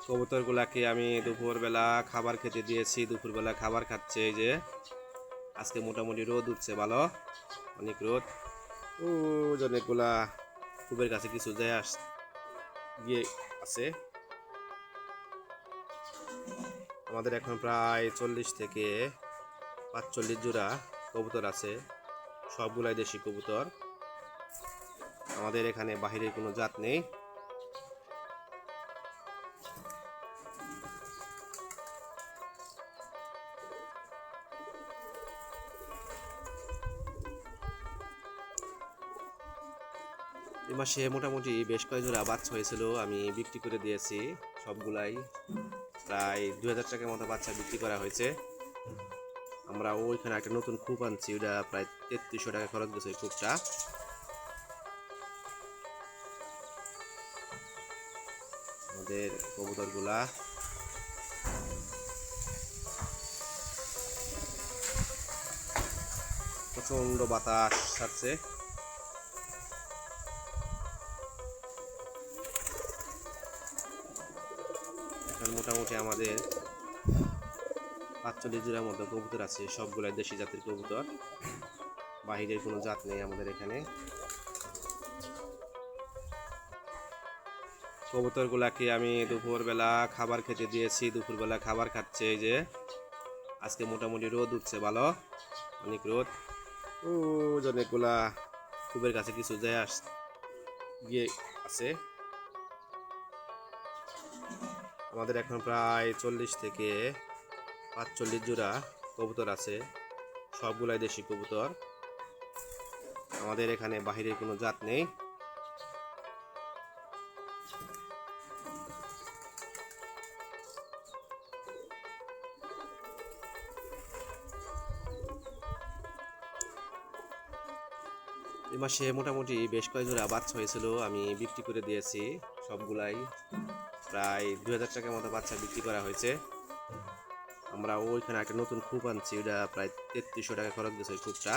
কবুতরগুলাকে আমি দুপুরবেলা খাবার খেতে দিয়েছি। দুপুরবেলা খাবার খাচ্ছে। এই যে আজকে মোটামুটি রোদ উঠছে ভালো, অনেক রোদ। ও অনেকগুলা খুবের কাছে কিছু যায় গিয়ে আছে। আমাদের এখন প্রায় 40 থেকে 45 জোড়া কবুতর আছে, সবগুলাই দেশি কবুতর। আমাদের এখানে বাহিরের কোনো জাত নেই। এই মাসে মোটামুটি বেশ কয়েক জোড়া বাচ্চা হয়েছিল, আমি বিক্রি করে দিয়েছি সবগুলাই। প্রায় 2000 টাকার মতো বাচ্চা বিক্রি করা হয়েছে। আমরা ওইখানে একটা নতুন খুব আনছি, ওটা প্রায় 3300 টাকা খরচ গেছে ওই খুবটা। আমাদের কবুতরগুলা প্রচন্ড বাতাস ছাড়ছে। এখন মোটামুটি আমাদের 45 জোড়ার মতো কবুতর আছে, সবগুলাই দেশি জাতের কবুতর, বাহিরের কোনো জাত নেই আমাদের এখানে। কবুতরগুলাকে আমি দুপুরবেলা খাবার খেতে দিয়েছি। দুপুরবেলা খাবার খাচ্ছে। এই যে আজকে মোটামুটি রোদ উঠছে ভালো, অনেক রোদ। ও অনেকগুলা খুবের কাছে কিছু যায় গিয়ে আছে। আমাদের এখন প্রায় 40 থেকে 45 জোড়া কবুতর আছে, সবগুলাই দেশি কবুতর। আমাদের এখানে বাহিরের কোনো জাত নেই। এই মাসে মোটামুটি বেশ কয়েক জোড়া বাচ্চা হয়েছিল, আমি বিক্রি করে দিয়েছি সবগুলাই। প্রায় 2000 টাকার মতো বাচ্চা বিক্রি করা হয়েছে। আমরা ওইখানে একটা নতুন খুব আনছি, ওটা প্রায় 3300 টাকা খরচ গেছে ওই খুবটা।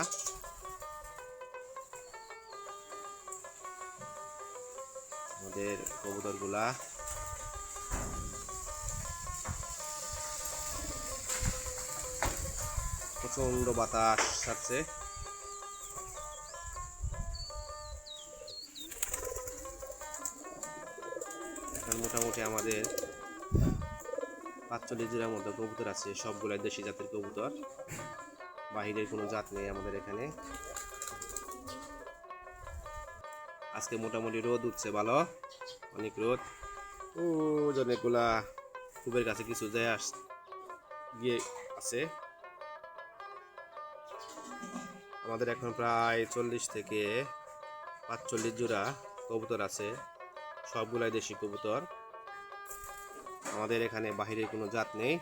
আমাদের কবুতরগুলা প্রচন্ড বাতাস ছাড়ছে। এখন মোটামুটি আমাদের 45 জোড়ার মতো কবুতর আছে, সবগুলাই দেশি জাতের কবুতর, বাহিরের কোনো জাত নেই আমাদের এখানে। আজকে মোটামুটি রোদ উঠছে ভালো, অনেক রোদ। ও অনেকগুলা খুবের কাছে কিছু যায় গিয়ে আছে। আমাদের এখন প্রায় 40 থেকে 45 জোড়া কবুতর আছে, সবগুলাই দেশি কবুতর। আমাদের এখানে বাহিরের কোনো জাত নেই।